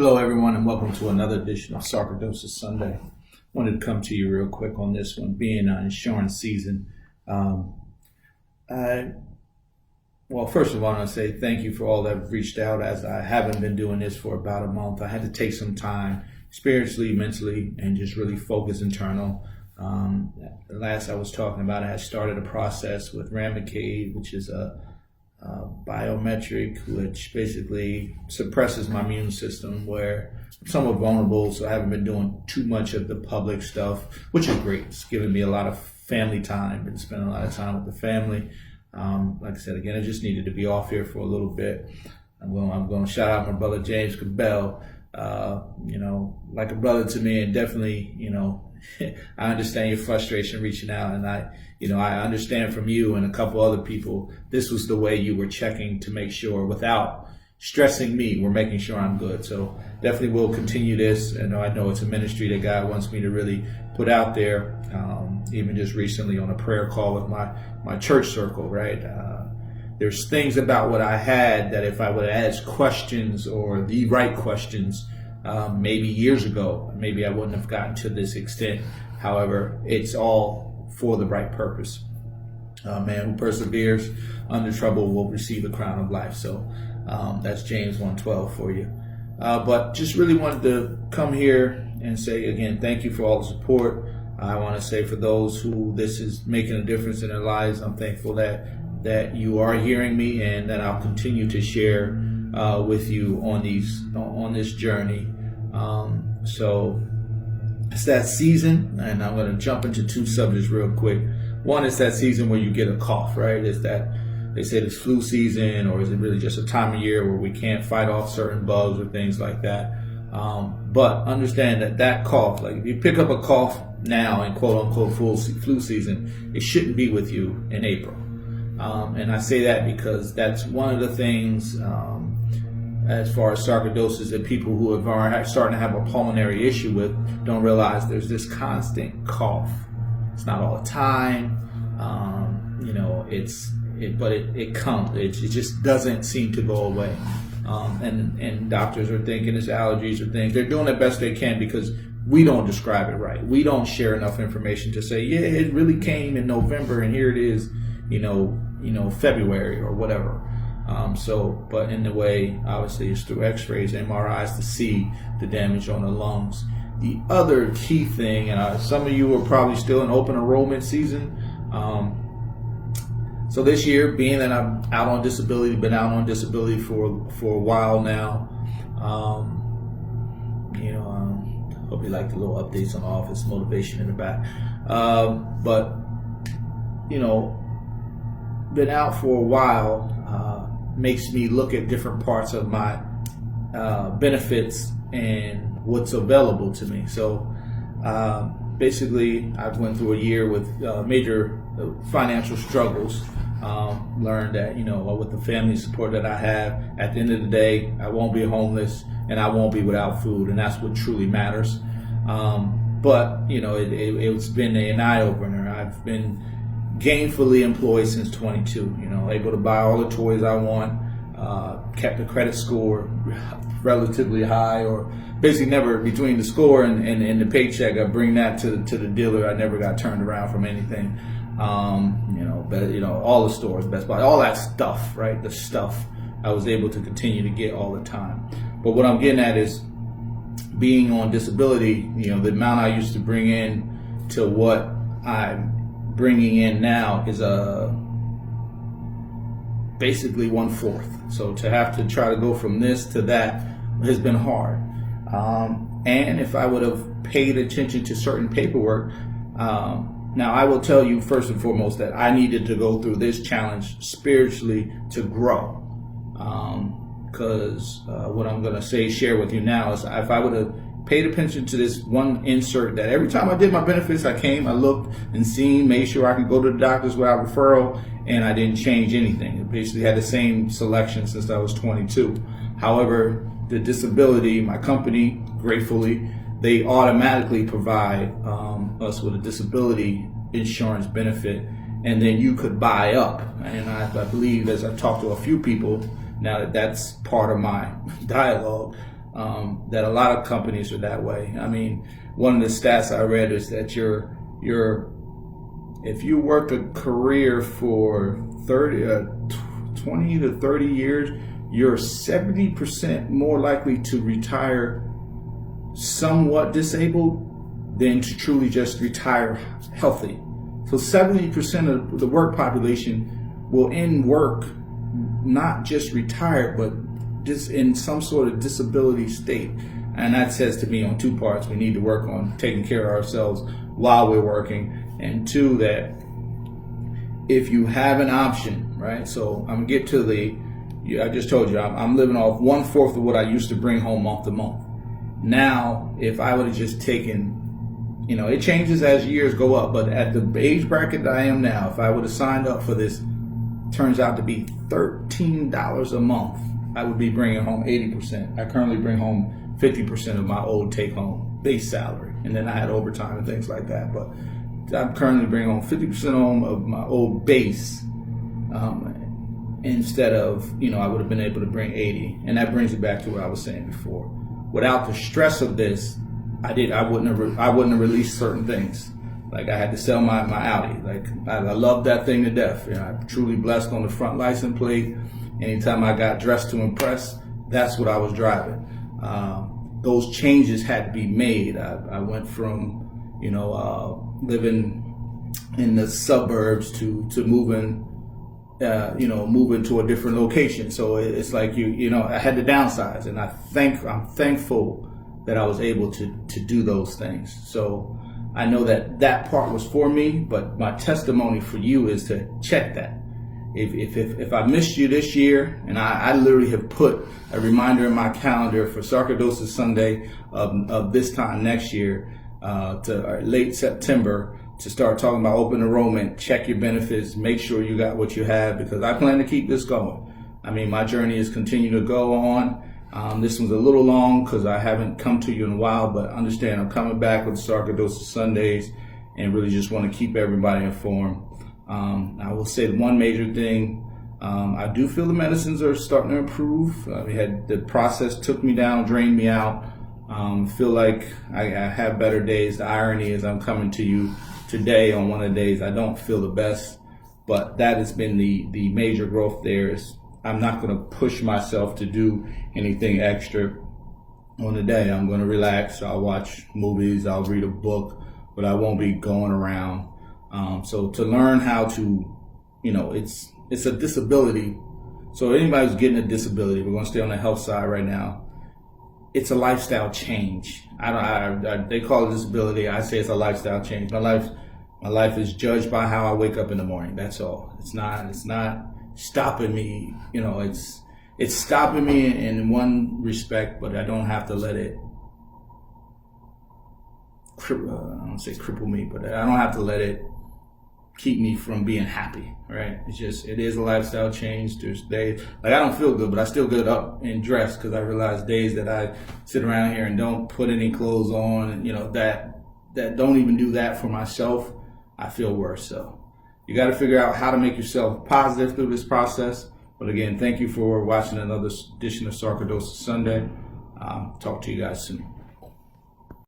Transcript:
Hello, everyone, and welcome to another edition of Sarcoidosis Sunday. Wanted to come to you real quick on this one, being insurance season. First of all, I want to say thank you for all that have reached out, as I haven't been doing this for about a month. I had to take some time spiritually, mentally, and just really focus internal. Last I was talking about, I had started a process with Remicade, which is a biometric, which basically suppresses my immune system, where I'm somewhat vulnerable, so I haven't been doing too much of the public stuff, which is great. It's given me a lot of family time, been spending a lot of time with the family. Like I said, again, I just needed to be off here for a little bit. I'm going to shout out my brother James Cabell, like a brother to me, and definitely, I understand your frustration reaching out, and I understand from you and a couple other people, this was the way you were checking to make sure, without stressing me, we're making sure I'm good. So definitely we'll continue this. And I know it's a ministry that God wants me to really put out there. Even just recently on a prayer call with my church circle, right? There's things about what I had that if I would have asked questions, or the right questions, maybe years ago, maybe I wouldn't have gotten to this extent. However, it's all for the right purpose. Man who perseveres under trouble will receive the crown of life. So that's James 1:12 for you. But just really wanted to come here and say again, thank you for all the support. I want to say for those who this is making a difference in their lives, I'm thankful that you are hearing me, and that I'll continue to share with you on this journey. So it's that season, and I'm going to jump into two subjects real quick. One is that season where you get a cough, right? It's that they say it's flu season, or is it really just a time of year where we can't fight off certain bugs or things like that? But understand that cough, like if you pick up a cough now in quote unquote flu season, it shouldn't be with you in April. And I say that because that's one of the things, as far as sarcoidosis, that people who are starting to have a pulmonary issue with don't realize there's this constant cough. It's not all the time, but it comes. It just doesn't seem to go away. And doctors are thinking it's allergies or things. They're doing the best they can because we don't describe it right. We don't share enough information to say, yeah, it really came in November and here it is, February or whatever. But in the way, obviously, it's through x-rays, MRIs to see the damage on the lungs. The other key thing, and some of you are probably still in open enrollment season. So this year, being that I'm out on disability, been out on disability for a while now, hope you like the little updates on office motivation in the back. Been out for a while, makes me look at different parts of my benefits and what's available to me. So basically, I went through a year with major financial struggles. Learned that, with the family support that I have, at the end of the day, I won't be homeless and I won't be without food, and that's what truly matters. But it's been an eye-opener. I've been gainfully employed since 22, able to buy all the toys I want, kept the credit score relatively high, or basically never, between the score and the paycheck, I bring that to the dealer. I never got turned around from anything. All the stores, Best Buy, all that stuff, right? The stuff I was able to continue to get all the time. But what I'm getting at is, being on disability, the amount I used to bring in to what I'm bringing in now is basically 1/4. So to have to try to go from this to that has been hard. And if I would have paid attention to certain paperwork, now I will tell you first and foremost that I needed to go through this challenge spiritually to grow. Because what I'm going to share with you now is, if I would have paid attention to this one insert, that every time I did my benefits, I looked and made sure I could go to the doctors without referral, and I didn't change anything. It basically had the same selection since I was 22. However, the disability, my company, gratefully, they automatically provide us with a disability insurance benefit, and then you could buy up. And I believe, as I've talked to a few people, now that's part of my dialogue, that a lot of companies are that way. I mean, one of the stats I read is that if you worked a career for 20 to 30 years, you're 70% more likely to retire somewhat disabled than to truly just retire healthy. So 70% of the work population will end work not just retired, but just in some sort of disability state. And that says to me on two parts: we need to work on taking care of ourselves while we're working, and two, that if you have an option, right? So I'm gonna get to I just told you I'm living off 1/4 of what I used to bring home month to month. Now, if I would have just taken, it changes as years go up, but at the age bracket that I am now, if I would have signed up for this, turns out to be $13 a month, I would be bringing home 80%. I currently bring home 50% of my old take-home base salary, and then I had overtime and things like that. But I'm currently bringing home 50% home of my old base, instead of, I would have been able to bring 80. And that brings it back to what I was saying before. Without the stress of this, I wouldn't have released certain things. Like, I had to sell my Audi. Like, I love that thing to death. I'm truly blessed on the front license plate. Anytime I got dressed to impress, that's what I was driving. Those changes had to be made. I went from, living in the suburbs to moving, moving to a different location. So it's like, I had to downsize, and I'm thankful that I was able to do those things. So I know that part was for me, but my testimony for you is to check that. If I missed you this year, and I literally have put a reminder in my calendar for Sarcoidosis Sunday of this time next year, to late September, to start talking about open enrollment, check your benefits, make sure you got what you have, because I plan to keep this going. I mean, my journey is continuing to go on. This one's a little long because I haven't come to you in a while, but understand I'm coming back with Sarcoidosis Sundays and really just want to keep everybody informed. I will say one major thing, I do feel the medicines are starting to improve. The process took me down, drained me out. Feel like I have better days. The irony is I'm coming to you today on one of the days I don't feel the best, but that has been the major growth there. I'm not going to push myself to do anything extra on the day. I'm going to relax. I'll watch movies. I'll read a book, but I won't be going around. So to learn how to, it's a disability. So anybody who's getting a disability, we're going to stay on the health side right now. It's a lifestyle change. They call it disability. I say it's a lifestyle change. My life is judged by how I wake up in the morning. That's all. It's not stopping me. It's stopping me in one respect, but I don't have to let it. I don't say cripple me, but I don't have to let it keep me from being happy, right? It is a lifestyle change. There's days, like, I don't feel good, but I still get up and dress, because I realize days that I sit around here and don't put any clothes on, and, that don't even do that for myself, I feel worse. So you got to figure out how to make yourself positive through this process. But again, thank you for watching another edition of Sarcoidosis Sunday. Talk to you guys soon.